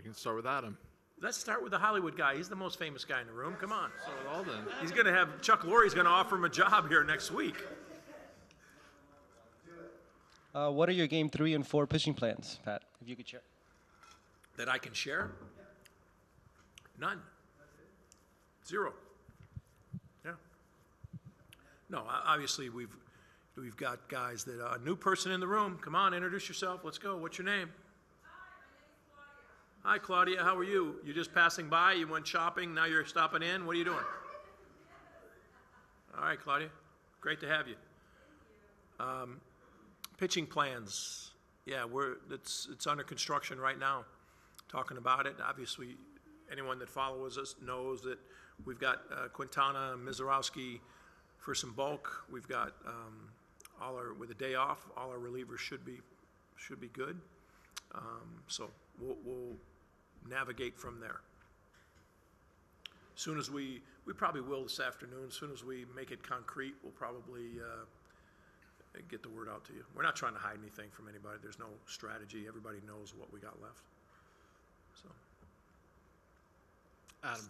can start with Adam. Let's start with the Hollywood guy. He's the most famous guy in the room. Come on. Start with Alden. He's going to have Chuck Lorre's going to offer him a job here next week. What are your game 3 and 4 pitching plans, Pat? If you could share. That I can share? None. 0. Yeah. No, obviously we've got guys that a new person in the room. Come on, introduce yourself. Let's go. What's your name? Hi, Claudia. How are you? You just passing by? You went shopping. Now you're stopping in. What are you doing? All right, Claudia. Great to have you. Pitching plans. Yeah, it's under construction right now. Talking about it. Obviously, anyone that follows us knows that we've got Quintana, Mizorowski for some bulk. We've got with a day off, all our relievers should be good. So we'll navigate from there. As soon as we probably will this afternoon. As soon as we make it concrete, we'll probably get the word out to you. We're not trying to hide anything from anybody. There's no strategy. Everybody knows what we got left. So, Adam.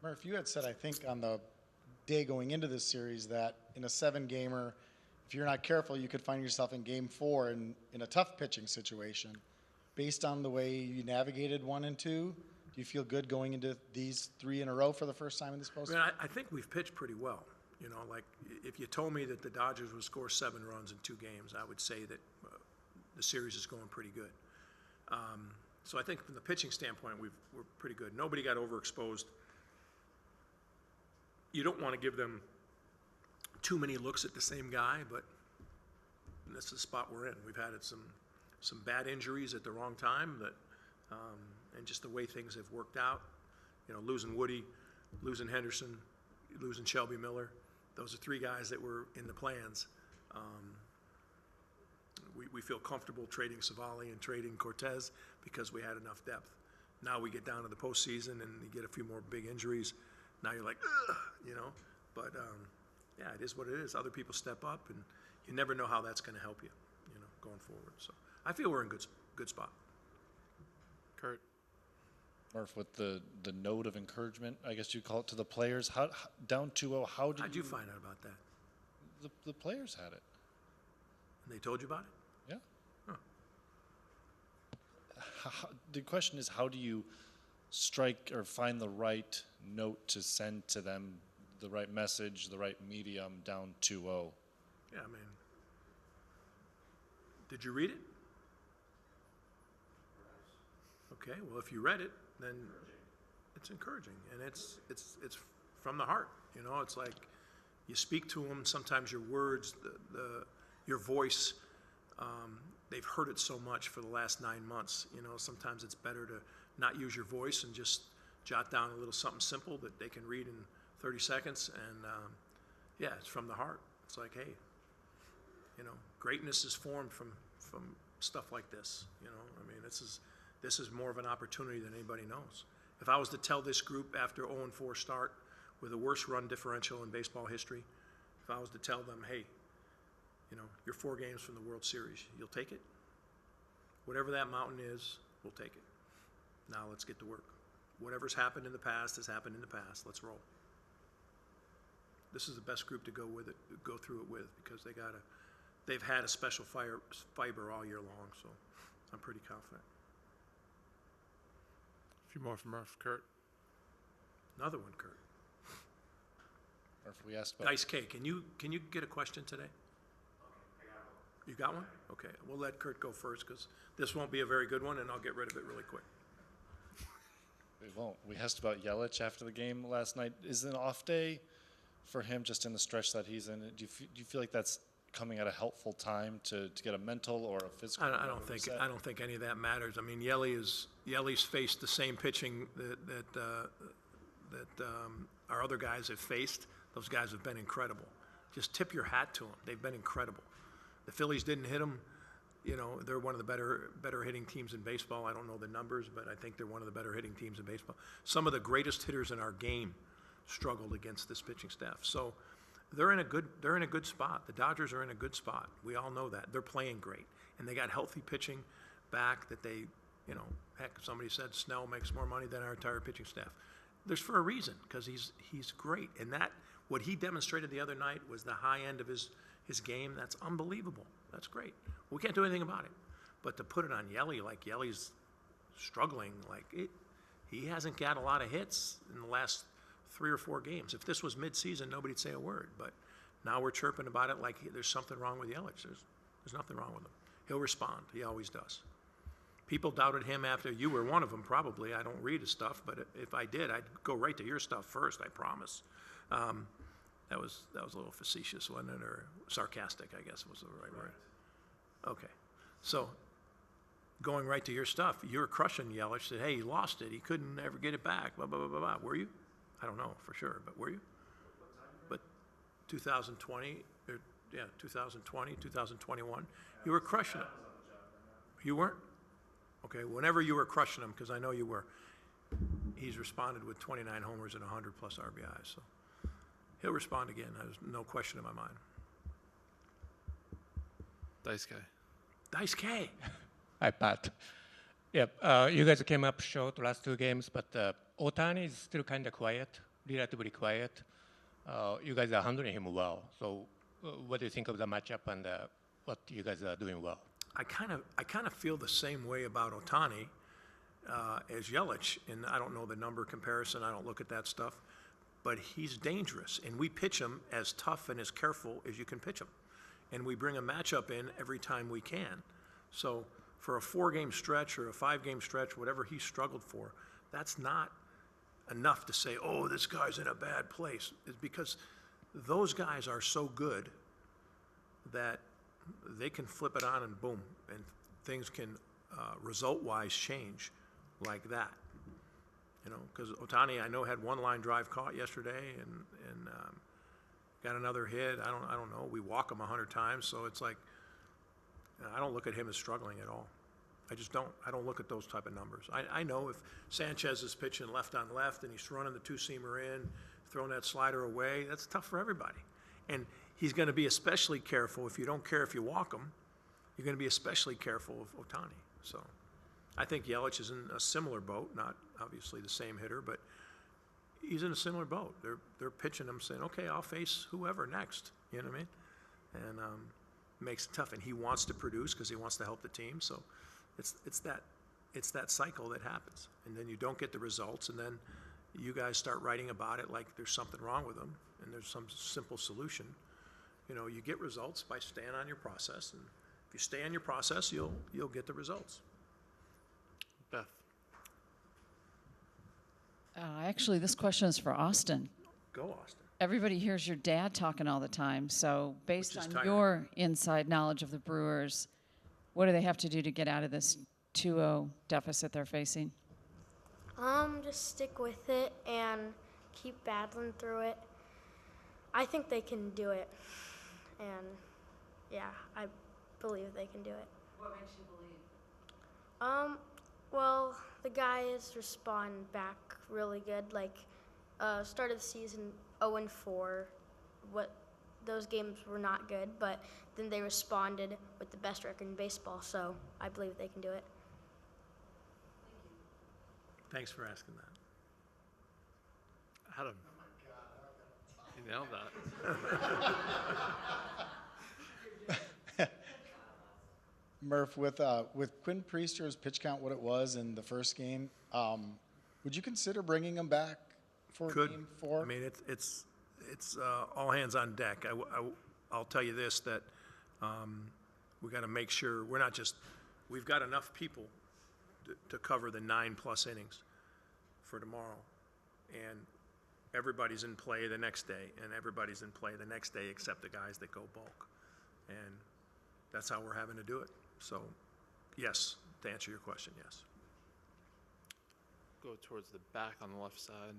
Murph, you had said, I think, on the day going into this series that in a 7-gamer, if you're not careful, you could find yourself in Game 4 in a tough pitching situation. Based on the way you navigated 1 and 2, do you feel good going into these 3 in a row for the first time in this postseason? I think we've pitched pretty well. You know, like if you told me that the Dodgers would score 7 runs in 2 games, I would say that the series is going pretty good. So I think from the pitching standpoint, we're pretty good. Nobody got overexposed. You don't want to give them too many looks at the same guy, but this is the spot we're in. We've had some bad injuries at the wrong time that, and just the way things have worked out. You know, losing Woody, losing Henderson, losing Shelby Miller. Those are 3 guys that were in the plans. We feel comfortable trading Savali and trading Cortez because we had enough depth. Now we get down to the postseason and you get a few more big injuries. Now you're like, ugh, you know. But yeah, it is what it is. Other people step up, and you never know how that's going to help you, you know, going forward. So I feel we're in good spot. Kurt. Murph, with the note of encouragement, I guess you call it, to the players, how down 2-0, how'd you find out about that? The players had it. And they told you about it? Yeah. Huh. The question is, how do you strike or find the right note to send to them, the right message, the right medium down 2-0? Yeah, I mean, did you read it? Okay, well, if you read it, then it's encouraging, and it's from the heart. You know, it's like you speak to them. Sometimes your words, your voice, they've heard it so much for the last 9 months. You know, sometimes it's better to not use your voice and just jot down a little something simple that they can read in 30 seconds. And yeah, it's from the heart. It's like, hey, you know, greatness is formed from stuff like this. You know, I mean, this is more of an opportunity than anybody knows. If I was to tell this group after 0-4 start with the worst run differential in baseball history, if I was to tell them, hey, you know, you're 4 games from the World Series, you'll take it? Whatever that mountain is, we'll take it. Now let's get to work. Whatever's happened in the past has happened in the past. Let's roll. This is the best group to go through it with, because they've had a special fiber all year long, so I'm pretty confident. A few more from Murph. Kurt. Another one, Kurt. Murph, we asked about Dice K. Can you get a question today? You got one? Okay. We'll let Kurt go first, because this won't be a very good one, and I'll get rid of it really quick. We won't. We asked about Yelich after the game last night. Is it an off day for him, just in the stretch that he's in? Do you feel like that's coming at a helpful time to get a mental or a physical? I don't think any of that matters. I mean, Yeli's faced the same pitching that our other guys have faced. Those guys have been incredible. Just tip your hat to them. They've been incredible. The Phillies didn't hit them. You know, they're one of the better hitting teams in baseball. I don't know the numbers, but I think they're one of the better hitting teams in baseball. Some of the greatest hitters in our game struggled against this pitching staff. So they're in a good spot. The Dodgers are in a good spot. We all know that. They're playing great, and they got healthy pitching back that they, You know, heck, somebody said Snell makes more money than our entire pitching staff. There's for a reason, because he's great. And what he demonstrated the other night was the high end of his game. That's unbelievable. That's great. We can't do anything about it. But to put it on Yelly, like Yelly's struggling, he hasn't got a lot of hits in the last 3 or 4 games. If this was mid-season, nobody'd say a word. But now we're chirping about it like there's something wrong with Yelich. There's nothing wrong with him. He'll respond. He always does. People doubted him after you were one of them, probably. I don't read his stuff, but if I did, I'd go right to your stuff first, I promise. That was a little facetious, wasn't it? Or sarcastic, I guess was the right word. Okay. So going right to your stuff, you were crushing Yelich, said, hey, he lost it. He couldn't ever get it back, blah, blah, blah, blah, blah. Were you? I don't know for sure, but were you? But 2020, 2020, 2021, you were crushing it. You weren't? Okay, whenever you were crushing him, because I know you were, he's responded with 29 homers and 100 plus RBIs. So he'll respond again. There's no question in my mind. Dice guy. Dice K. Hi, Pat. Yep, you guys came up short last 2 games, but Ohtani is still kind of quiet, relatively quiet. You guys are handling him well. So what do you think of the matchup and what you guys are doing well? I kind of feel the same way about Ohtani as Yelich, and I don't know the number comparison. I don't look at that stuff, but he's dangerous, and we pitch him as tough and as careful as you can pitch him, and we bring a matchup in every time we can. So for a 4-game stretch or a 5-game stretch, whatever he struggled for, that's not enough to say, oh, this guy's in a bad place. It's because those guys are so good that they can flip it on and boom, and things can result-wise change like that. You know, because Ohtani, I know, had 1 line drive caught yesterday and got another hit. I don't know. We walk him 100 times, so it's like I don't look at him as struggling at all. I just don't. I don't look at those type of numbers. I know if Sanchez is pitching left on left and he's running the 2-seamer in, throwing that slider away, that's tough for everybody. And he's going to be especially careful if you don't care if you walk him. You're going to be especially careful of Ohtani. So I think Yelich is in a similar boat, not obviously the same hitter, but he's in a similar boat. They're pitching him saying, okay, I'll face whoever next. You know what I mean? And makes it tough. And he wants to produce because he wants to help the team. So it's that cycle that happens. And then you don't get the results, and then you guys start writing about it like there's something wrong with them and there's some simple solution. You know, you get results by staying on your process, and if you stay on your process, you'll get the results. Beth. Actually, this question is for Austin. Go, Austin. Everybody hears your dad talking all the time. So based Which is on tiring. your inside knowledge of the Brewers, what do they have to do to get out of this 2-0 deficit they're facing? Just stick with it and keep battling through it. I think they can do it. And, yeah, I believe they can do it. What makes you believe? Well, the guys respond back really good. Like, start of the season 0-4. Those games were not good, but then they responded with the best record in baseball, so I believe they can do it. Thanks for asking that. Adam. You nailed that. Murph, with Quinn Priester's pitch count what it was in the first game, would you consider bringing him back for Game 4? I mean, it's all hands on deck. I'll tell you this, that we got to make sure we've got enough people to cover the 9+ innings for tomorrow, and everybody's in play the next day, and everybody's in play the next day except the guys that go bulk, and that's how we're having to do it. So, yes, to answer your question, yes. Go towards the back on the left side.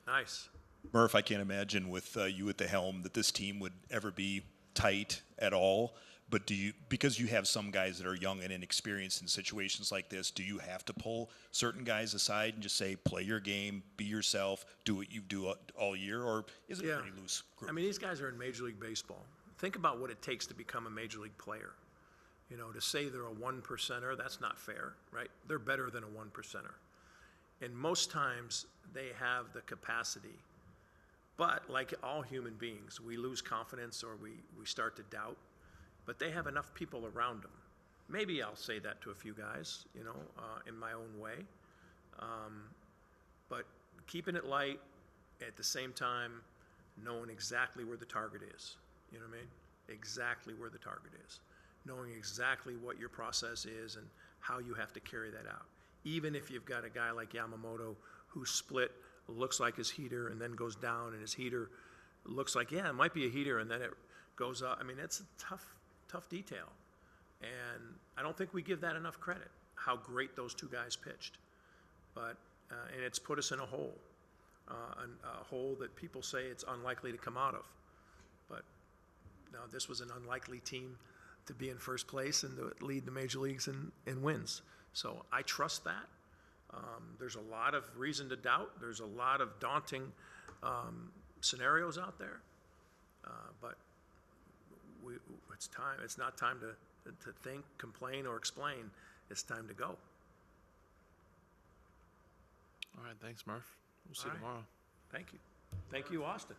Nice. Murph, I can't imagine with you at the helm that this team would ever be tight at all. But because you have some guys that are young and inexperienced in situations like this, do you have to pull certain guys aside and just say, play your game, be yourself, do what you do all year, or is it a pretty loose group? I mean, these guys are in Major League Baseball. Think about what it takes to become a Major League player. You know, to say they're a 1%er, that's not fair, right? They're better than a 1%er. And most times they have the capacity. But like all human beings, we lose confidence or we start to doubt. But they have enough people around them. Maybe I'll say that to a few guys, you know, in my own way. But keeping it light, at the same time, knowing exactly where the target is. You know what I mean? Exactly where the target is. Knowing exactly what your process is and how you have to carry that out. Even if you've got a guy like Yamamoto who split, looks like his heater and then goes down, and his heater looks like, yeah, it might be a heater, and then it goes up. I mean, it's a tough detail. And I don't think we give that enough credit, how great those two guys pitched. But, and it's put us in a hole that people say it's unlikely to come out of. But now this was an unlikely team to be in first place and to lead the major leagues in wins. So I trust that. There's a lot of reason to doubt. There's a lot of daunting scenarios out there. But it's time. It's not time to think, complain, or explain. It's time to go. All right, thanks, Murph. We'll see All you right. tomorrow. Thank you. Thank you, Austin.